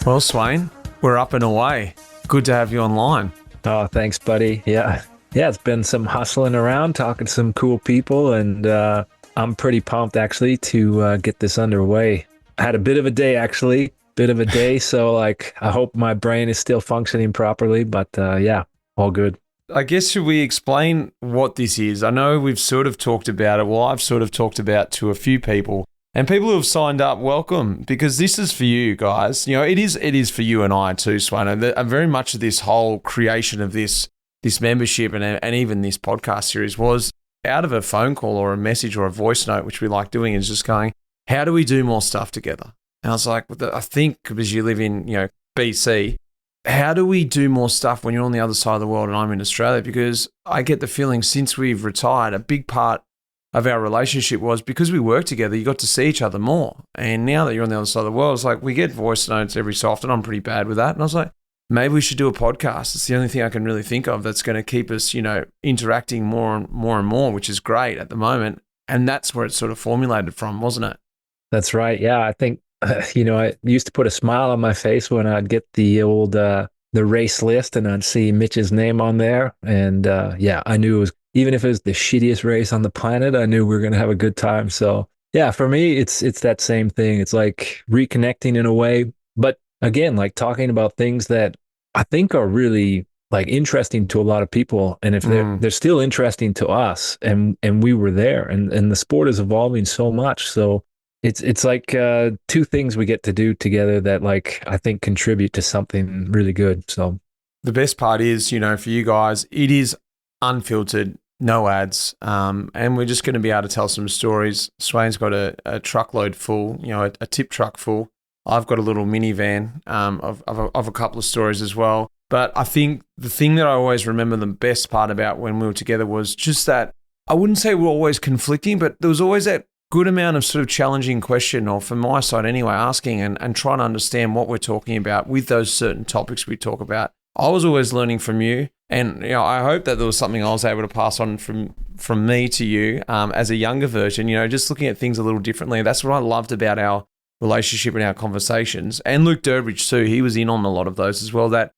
Well, Svein, we're up and away. Good to have you online. Oh, thanks, buddy. Yeah, it's been some hustling around, talking to some cool people, and I'm pretty pumped actually to get this underway. I had a bit of a day actually, so like I hope my brain is still functioning properly, but yeah, all good. I guess should we explain what this is? I know we've sort of talked about it. Well, I've sort of talked about to a few people. And people who have signed up, welcome, because this is for you guys. You know, it is for you and I too, Sveino. Very much of this whole creation of this membership and even this podcast series was out of a phone call or a message or a voice note, which we like doing, is just going, how do we do more stuff together? And I was like, I think because you live in, BC, how do we do more stuff when you're on the other side of the world and I'm in Australia? Because I get the feeling since we've retired, a big part of our relationship was because we work together, you got to see each other more. And now that you're on the other side of the world, it's like we get voice notes every so often. I'm pretty bad with that. And I was like, maybe we should do a podcast. It's the only thing I can really think of that's going to keep us, interacting more and more, which is great at the moment. And that's where it sort of formulated from, wasn't it? That's right. Yeah, I think, I used to put a smile on my face when I'd get the old, the race list and I'd see Mitch's name on there. And yeah, I knew it was, even if it was the shittiest race on the planet, I knew we were going to have a good time. So yeah, for me, it's that same thing. It's like reconnecting in a way, but again, like talking about things that I think are really like interesting to a lot of people. And if they're still interesting to us and we were there and the sport is evolving so much. So it's like two things we get to do together that like I think contribute to something really good. So the best part is, for you guys, it is unfiltered, no ads, and we're just going to be able to tell some stories. Swain's got a truckload full, a tip truck full. I've got a little minivan of a couple of stories as well. But I think the thing that I always remember the best part about when we were together was just that, I wouldn't say we're always conflicting, but there was always that good amount of sort of challenging question, or from my side anyway, asking and trying to understand what we're talking about with those certain topics we talk about. I was always learning from you, and I hope that there was something I was able to pass on from me to you as a younger version. Just looking at things a little differently. That's what I loved about our relationship and our conversations. And Luke Durbridge too, he was in on a lot of those as well. That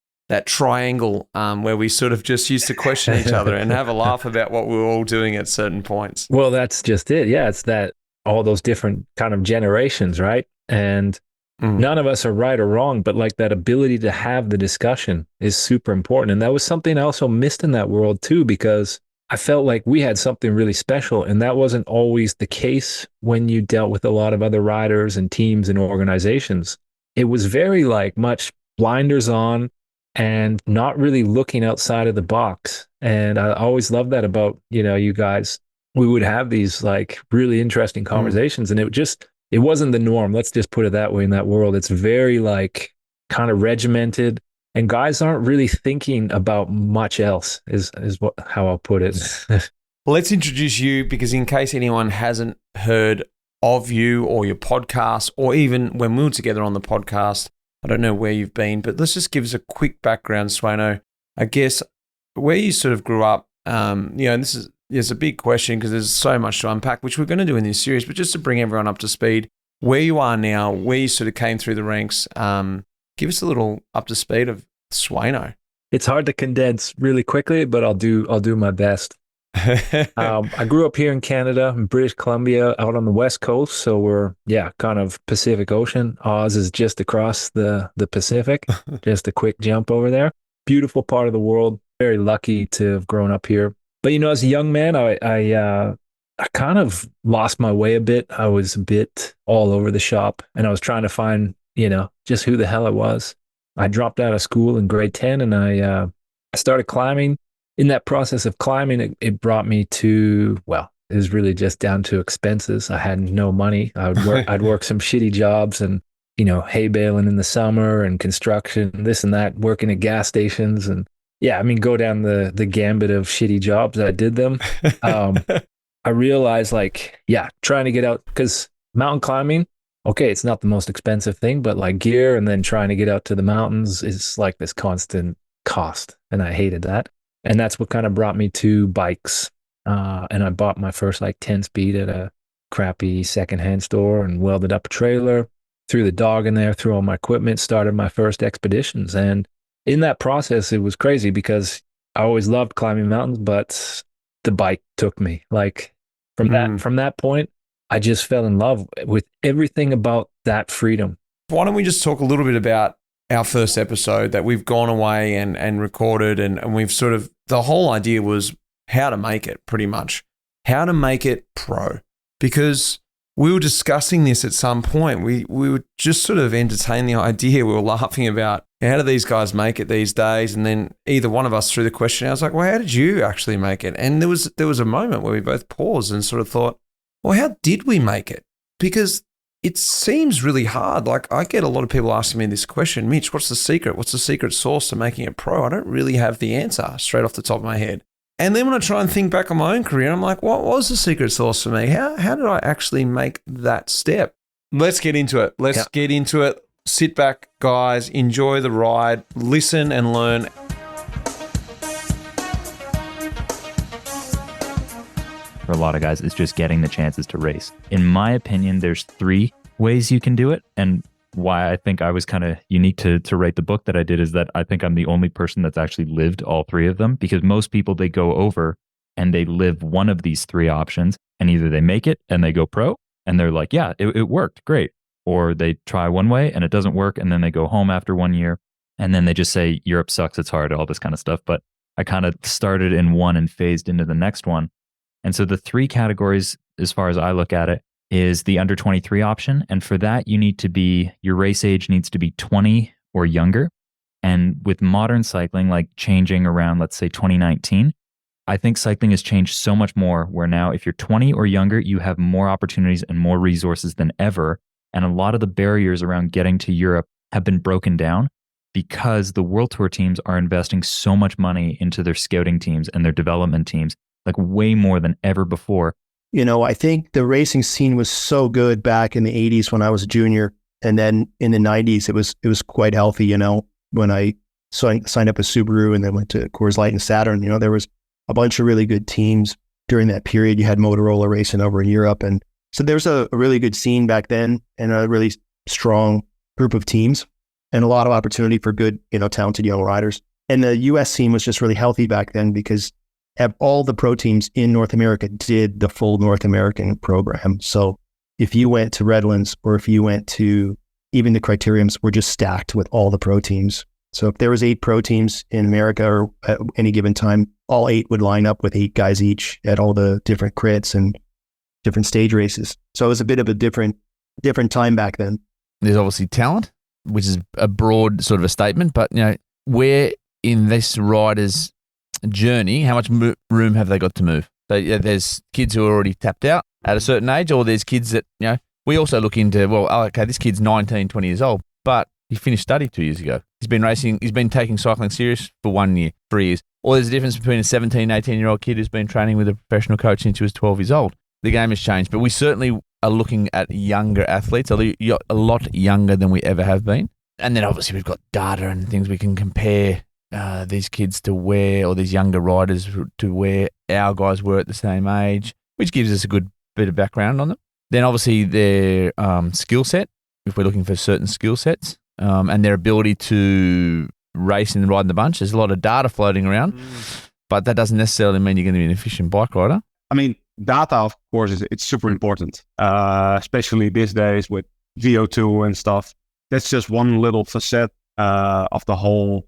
triangle where we sort of just used to question each other and have a laugh about what we were all doing at certain points. Well, that's just it. Yeah, it's that all those different kind of generations, right? And none of us are right or wrong, but like that ability to have the discussion is super important. And that was something I also missed in that world too, because I felt like we had something really special. And that wasn't always the case when you dealt with a lot of other riders and teams and organizations. It was very like much blinders on and not really looking outside of the box. And I always loved that about, you guys. We would have these like really interesting conversations and it wasn't the norm. Let's just put it that way in that world. It's very like kind of regimented and guys aren't really thinking about much else is how I'll put it. Well, let's introduce you because in case anyone hasn't heard of you or your podcast, or even when we were together on the podcast, I don't know where you've been, but let's just give us a quick background, Sveino. I guess where you sort of grew up, this is, it's a big question because there's so much to unpack, which we're going to do in this series, but just to bring everyone up to speed, where you are now, where you sort of came through the ranks, give us a little up to speed of Sveino. It's hard to condense really quickly, but I'll do my best. I grew up here in Canada, in British Columbia, out on the West Coast. So we're, kind of Pacific Ocean. Oz is just across the Pacific, just a quick jump over there. Beautiful part of the world. Very lucky to have grown up here. But, as a young man, I kind of lost my way a bit. I was a bit all over the shop and I was trying to find, just who the hell I was. I dropped out of school in grade 10 and I started climbing. In that process of climbing, it brought me to, it was really just down to expenses. I had no money. I'd work some shitty jobs and, hay baling in the summer and construction, this and that, working at gas stations and go down the gambit of shitty jobs. I did them. I realized trying to get out, because mountain climbing, okay, it's not the most expensive thing, but like gear and then trying to get out to the mountains is like this constant cost. And I hated that. And that's what kind of brought me to bikes. And I bought my first 10 speed at a crappy secondhand store and welded up a trailer. threw the dog in there, threw all my equipment, started my first expeditions. And in that process, it was crazy because I always loved climbing mountains, but the bike took me. Like from that point, I just fell in love with everything about that freedom. Why don't we just talk a little bit about our first episode that we've gone away and recorded, and we've sort of, the whole idea was how to make it, pretty much. How to make it pro. Because we were discussing this at some point. We were just sort of entertaining the idea. We were laughing about how do these guys make it these days? And then either one of us threw the question. I was like, well, how did you actually make it? And there was a moment where we both paused and sort of thought, well, how did we make it? Because it seems really hard. Like, I get a lot of people asking me this question, Mitch, what's the secret? What's the secret sauce to making it pro? I don't really have the answer straight off the top of my head. And then when I try and think back on my own career, I'm like, what was the secret sauce for me? How did I actually make that step? Let's get into it. Let's get into it. Sit back, guys. Enjoy the ride. Listen and learn. For a lot of guys, it's just getting the chances to race. In my opinion, there's 3 ways you can do it. And why I think I was kind of unique to write the book that I did is that I think I'm the only person that's actually lived all 3 of them, because most people, they go over and they live one of these 3 options, and either they make it and they go pro and they're like, yeah, it worked great. Or they try one way and it doesn't work, and then they go home after 1 year and then they just say, Europe sucks, it's hard, all this kind of stuff. But I kind of started in one and phased into the next one. And so the 3 categories, as far as I look at it, is the under 23 option. And for that, you need to be, your race age needs to be 20 or younger. And with modern cycling, like changing around, let's say 2019, I think cycling has changed so much more, where now if you're 20 or younger, you have more opportunities and more resources than ever. And a lot of the barriers around getting to Europe have been broken down because the World Tour teams are investing so much money into their scouting teams and their development teams, like way more than ever before. You know, I think the racing scene was so good back in the 80s when I was a junior. And then in the 90s, it was quite healthy, you know, when I signed up with Subaru and then went to Coors Light and Saturn. You know, there was a bunch of really good teams during that period. You had Motorola racing over in Europe. And so there was a really good scene back then and a really strong group of teams and a lot of opportunity for good, you know, talented young riders. And the US scene was just really healthy back then because all the pro teams in North America did the full North American program. So if you went to Redlands or if you went to even the criteriums, were just stacked with all the pro teams. So if there was 8 pro teams in America or at any given time, all 8 would line up with 8 guys each at all the different crits and different stage races. So it was a bit of a different time back then. There's obviously talent, which is a broad sort of a statement, but you know, where in this rider's journey, how much room have they got to move? So there's kids who are already tapped out at a certain age, or there's kids that, you know, we also look into, well, okay, this kid's 19, 20 years old, but he finished study 2 years ago. He's been racing, he's been taking cycling serious for 1 year, 3 years. Or there's a difference between a 17, 18-year-old kid who's been training with a professional coach since he was 12 years old. The game has changed, but we certainly are looking at younger athletes, a lot younger than we ever have been. And then obviously we've got data and things we can compare these kids to where, or these younger riders to where our guys were at the same age, which gives us a good bit of background on them. Then obviously their skill set, if we're looking for certain skill sets, and their ability to race and ride in the bunch. There's a lot of data floating around, but that doesn't necessarily mean you're going to be an efficient bike rider. I mean, data, of course, it's super important, especially these days with VO2 and stuff. That's just one little facet of the whole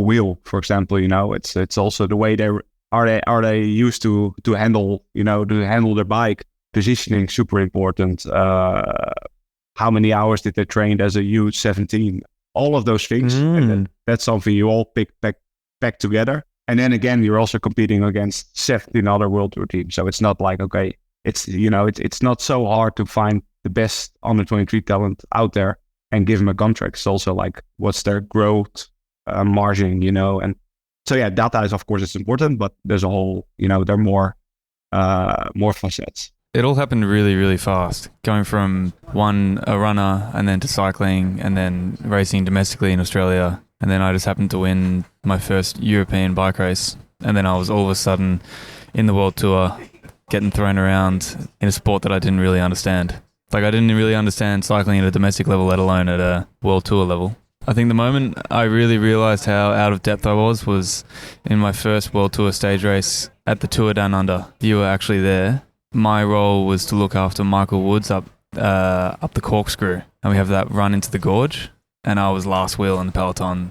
wheel. For example, you know, it's also the way they used to handle, you know, to handle their bike. Positioning super important. How many hours did they train as a youth, 17? All of those things. And that's something you all pick back together. And then again, you're also competing against 17 other World Tour teams. So it's not like, okay, it's, you know, it's not so hard to find the best under 23 talent out there and give them a contract. It's also like, what's their growth margin, you know? And so, yeah, data is, of course, it's important, but there's a whole, you know, there are more facets. It all happened really, really fast, going from a runner and then to cycling and then racing domestically in Australia. And then I just happened to win my first European bike race. And then I was all of a sudden in the World Tour, getting thrown around in a sport that I didn't really understand. Like I didn't really understand cycling at a domestic level, let alone at a world tour level. I think the moment I really realised how out of depth I was in my first world tour stage race at the Tour Down Under. You were actually there. My role was to look after Michael Woods up the corkscrew, and we have that run into the gorge. And I was last wheel in the Peloton.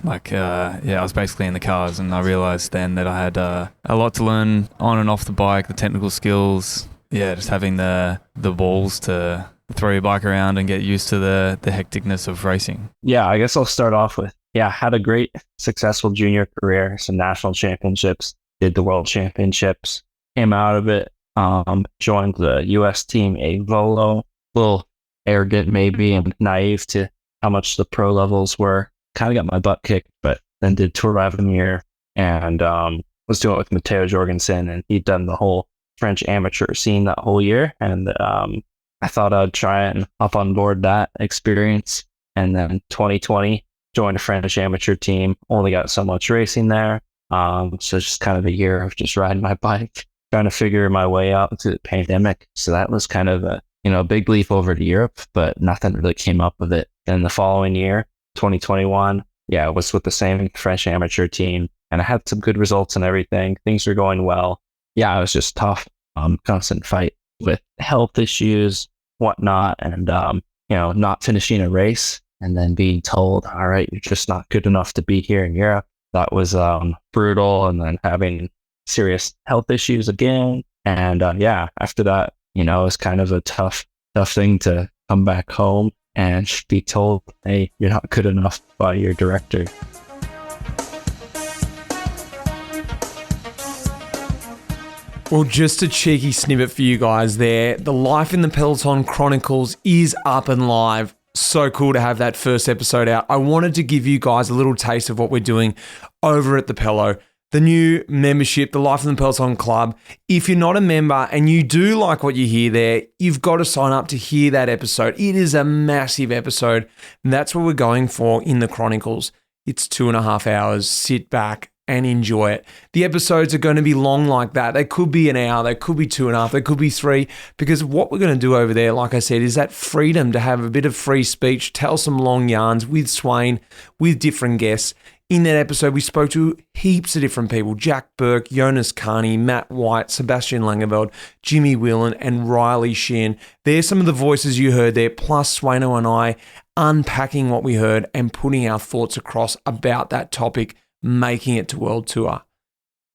I was basically in the cars, and I realised then that I had a lot to learn on and off the bike, the technical skills. Yeah, just having the balls to throw your bike around and get used to the hecticness of racing. Yeah, I guess I'll start off with, had a great, successful junior career, some national championships, did the world championships, came out of it, joined the U.S. team, a Volo, a little arrogant maybe and naive to how much the pro levels were. Kind of got my butt kicked, but then did Tour Avenir and was doing it with Matteo Jorgensen, and he'd done the whole French amateur scene that whole year. And I thought I'd try it and hop on board that experience. And then 2020, joined a French amateur team, only got so much racing there. So just kind of a year of just riding my bike, trying to figure my way out through the pandemic. So that was kind of a big leap over to Europe, but nothing really came up with it. Then the following year, 2021, I was with the same French amateur team, and I had some good results and everything. Things were going well. It was just tough, constant fight with health issues, whatnot, and not finishing a race and then being told, all right, you're just not good enough to be here in Europe. That was brutal, and then having serious health issues again. And after that, it was kind of a tough thing to come back home and be told, hey, you're not good enough by your director. Well, just a cheeky snippet for you guys there. The Life in the Peloton Chronicles is up and live. So cool to have that first episode out. I wanted to give you guys a little taste of what we're doing over at the Pelo. The new membership, the Life in the Peloton Club. If you're not a member and you do like what you hear there, you've got to sign up to hear that episode. It is a massive episode. And that's what we're going for in the Chronicles. It's 2.5 hours. Sit back and enjoy it. The episodes are going to be long like that. They could be an hour. They could be 2.5. They could be 3. Because what we're going to do over there, like I said, is that freedom to have a bit of free speech, tell some long yarns with Svein, with different guests. In that episode, we spoke to heaps of different people: Jack Burke, Jonas Carney, Matt White, Sebastian Langeveld, Jimmy Whelan, and Riley Sheehan. There's some of the voices you heard there, plus Sveino and I unpacking what we heard and putting our thoughts across about that topic, making it to World Tour.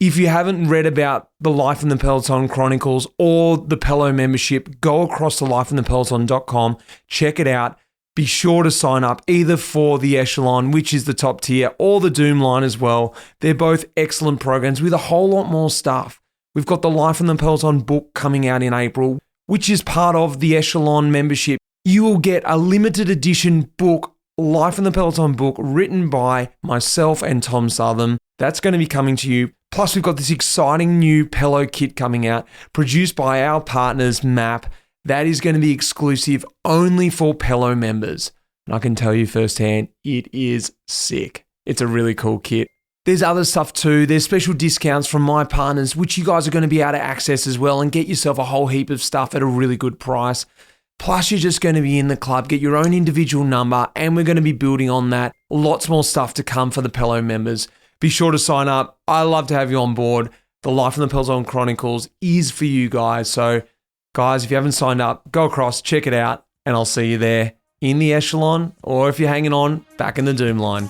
If you haven't read about the Life in the Peloton Chronicles or the Pelo membership, go across to lifeinthepeloton.com, check it out. Be sure to sign up either for the Echelon, which is the top tier, or the Doom line as well. They're both excellent programs with a whole lot more stuff. We've got the Life in the Peloton book coming out in April, which is part of the Echelon membership. You will get a limited edition book, Life in the Peloton book, written by myself and Tom Southam. That's going to be coming to you. Plus, we've got this exciting new Pelo kit coming out, produced by our partners, MAP. That is going to be exclusive only for Pelo members. And I can tell you firsthand, it is sick. It's a really cool kit. There's other stuff too. There's special discounts from my partners, which you guys are going to be able to access as well and get yourself a whole heap of stuff at a really good price. Plus, you're just going to be in the club, get your own individual number, and we're going to be building on that. Lots more stuff to come for the Pelo members. Be sure to sign up. I love to have you on board. The Life in the Peloton Chronicles is for you guys. So, guys, if you haven't signed up, go across, check it out, and I'll see you there in the Echelon, or if you're hanging on, back in the Doom line.